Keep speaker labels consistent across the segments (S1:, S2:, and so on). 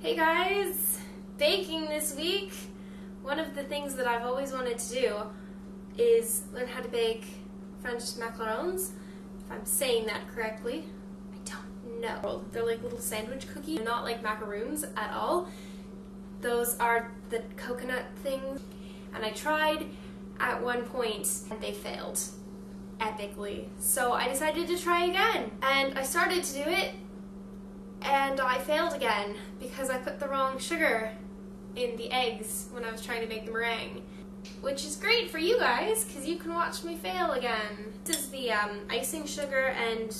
S1: Hey guys! Baking this week. One of the things that I've always wanted to do is learn how to bake French macarons. If I'm saying that correctly, I don't know. They're like little sandwich cookies. They're not like macaroons at all. Those are the coconut things. And I tried at one point and they failed epically. So I decided to try again. And I started to do it and I failed again because I put the wrong sugar in the eggs when I was trying to make the meringue. Which is great for you guys because you can watch me fail again. This is the icing sugar and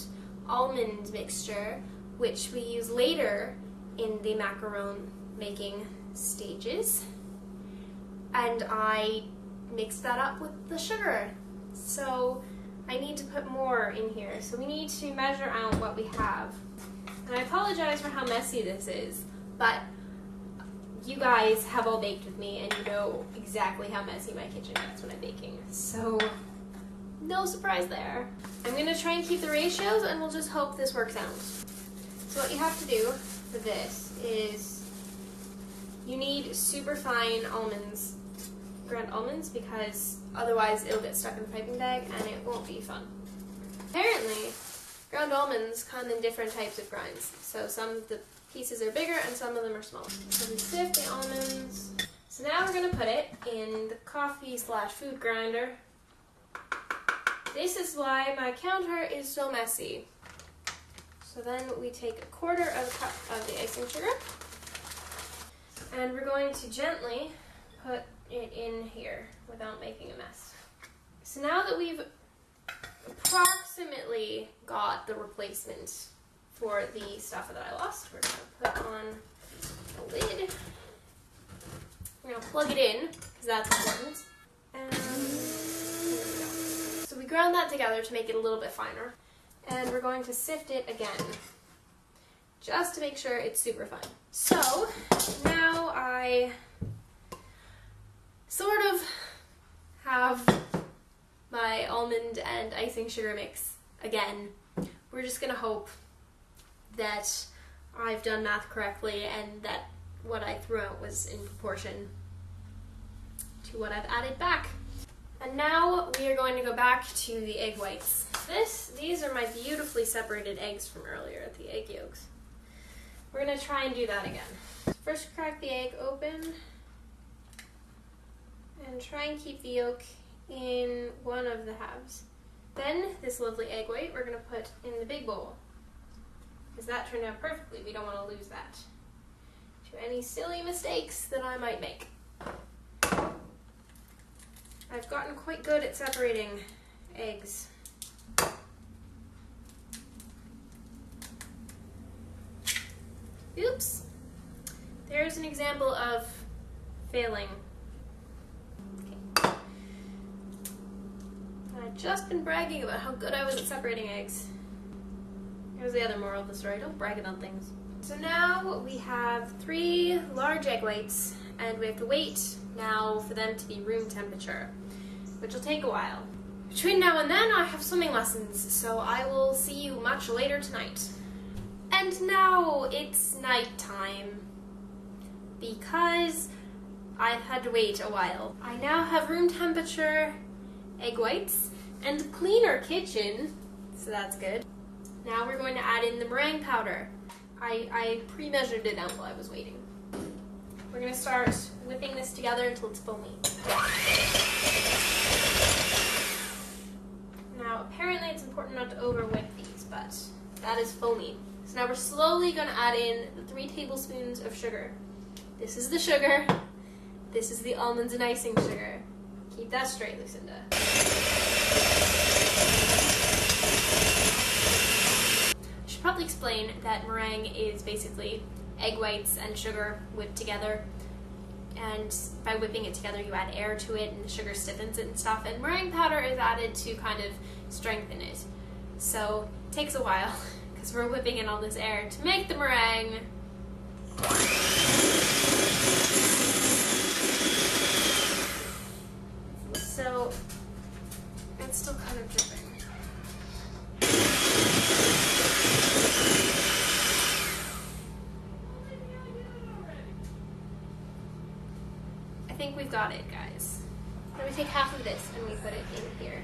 S1: almond mixture, which we use later in the macaron making stages. And I mixed that up with the sugar. So I need to put more in here. So we need to measure out what we have. And I apologize for how messy this is, but you guys have all baked with me and you know exactly how messy my kitchen gets when I'm baking. So no surprise there. I'm going to try and keep the ratios and we'll just hope this works out. So what you have to do for this is you need super fine almonds, ground almonds, because otherwise it'll get stuck in the piping bag and it won't be fun. Apparently, ground almonds come in different types of grinds. So some of the pieces are bigger and some of them are smaller. So we sift the almonds. So now we're going to put it in the coffee/food grinder. This is why my counter is so messy. So then we take 1/4 of a cup of the icing sugar. And we're going to gently put it in here without making a mess. So now that we've approximately got the replacement for the stuff that I lost, we're going to put on the lid. We're going to plug it in, because that's important. And there we go. So we ground that together to make it a little bit finer. And we're going to sift it again, just to make sure it's super fine. So now I sort of have my almond and icing sugar mix again. We're just gonna hope that I've done math correctly and that what I threw out was in proportion to what I've added back. And now we are going to go back to the egg whites. These are my beautifully separated eggs from earlier, the egg yolks. We're gonna try and do that again. First, crack the egg open and try and keep the yolk in one of the halves. Then this lovely egg white we're going to put in the big bowl, because that turned out perfectly. We don't want to lose that to any silly mistakes that I might make. I've gotten quite good at separating eggs. Oops! There's an example of failing. I've just been bragging about how good I was at separating eggs. Here's the other moral of the story: don't brag about things. So now we have 3 large egg whites, and we have to wait now for them to be room temperature, which will take a while. Between now and then I have swimming lessons, so I will see you much later tonight. And now it's nighttime, because I've had to wait a while. I now have room temperature egg whites and a cleaner kitchen, so that's good. Now we're going to add in the meringue powder. I pre-measured it out while I was waiting. We're going to start whipping this together until it's foamy. Now apparently it's important not to over whip these, but that is foamy. So now we're slowly going to add in the 3 tablespoons of sugar. This is the sugar. This is the almonds and icing sugar. Keep that straight, Lucinda. I should probably explain that meringue is basically egg whites and sugar whipped together. And by whipping it together, you add air to it and the sugar stiffens it and stuff. And meringue powder is added to kind of strengthen it. So it takes a while because we're whipping in all this air to make the meringue. So it's still kind of dripping. I think we've got it, guys. Then we take half of this and we put it in here.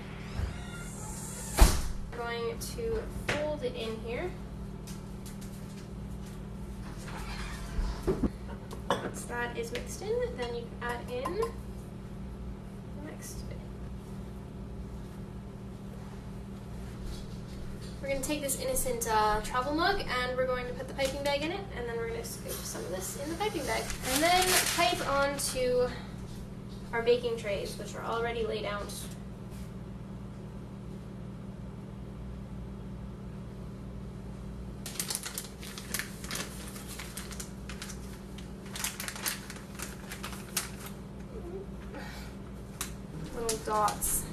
S1: We're going to fold it in here. Once that is mixed in, then you can add in the next bit. We're going to take this innocent travel mug and we're going to put the piping bag in it, and then we're going to scoop some of this in the piping bag. And then pipe onto our baking trays, which are already laid out. Little dots.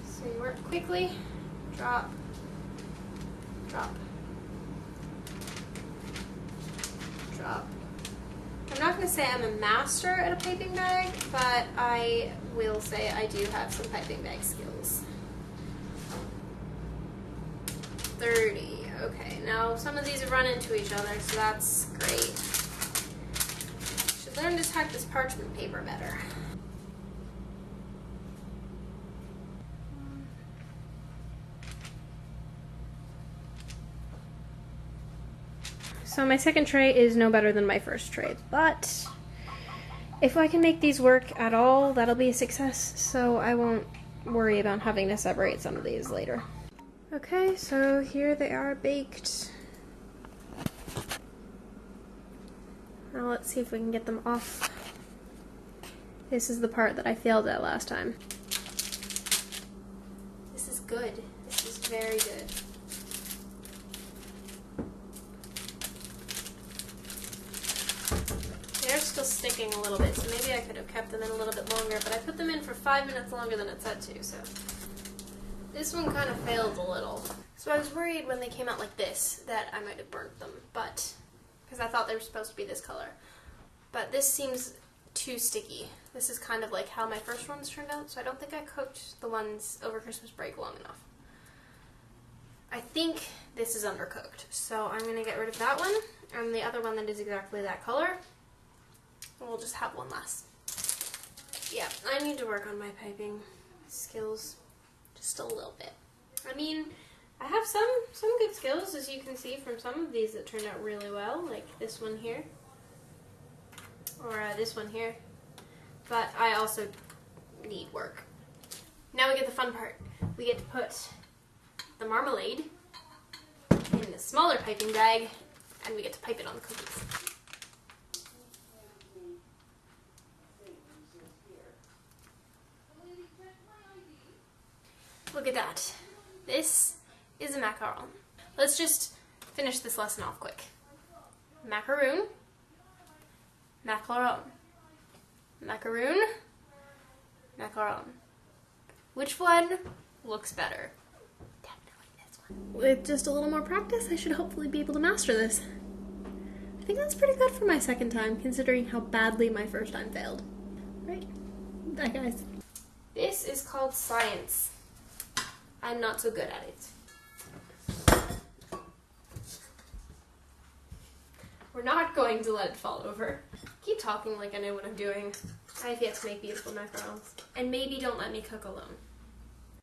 S1: So you work quickly, drop, drop, drop. I'm not going to say I'm a master at a piping bag, but I will say I do have some piping bag skills. 30. Okay, now some of these have run into each other, so that's great. Should learn to tack this parchment paper better. So my second tray is no better than my first tray, but if I can make these work at all, that'll be a success, so I won't worry about having to separate some of these later. Okay, so here they are baked. Now let's see if we can get them off. This is the part that I failed at last time. This is good. This is very good. They're still sticking a little bit, so maybe I could have kept them in a little bit longer, but I put them in for 5 minutes longer than it said to, so. This one kind of failed a little. So I was worried when they came out like this that I might have burnt them, but, because I thought they were supposed to be this color. But this seems too sticky. This is kind of like how my first ones turned out, so I don't think I cooked the ones over Christmas break long enough. I think this is undercooked, so I'm going to get rid of that one, and the other one that is exactly that color. We'll just have one less. Yeah, I need to work on my piping skills just a little bit. I mean, I have some good skills, as you can see from some of these that turned out really well, like this one here, or this one here, but I also need work. Now we get the fun part. We get to put the marmalade in the smaller piping bag, and we get to pipe it on the cookies. Look at that. This is a macaron. Let's just finish this lesson off quick. Macaroon, macaron, macaroon, macaron. Which one looks better? Definitely this one. With just a little more practice, I should hopefully be able to master this. I think that's pretty good for my second time, considering how badly my first time failed. Right? Bye, guys. This is called science. I'm not so good at it. We're not going to let it fall over. Keep talking like I know what I'm doing. I have yet to make beautiful macarons. And maybe don't let me cook alone.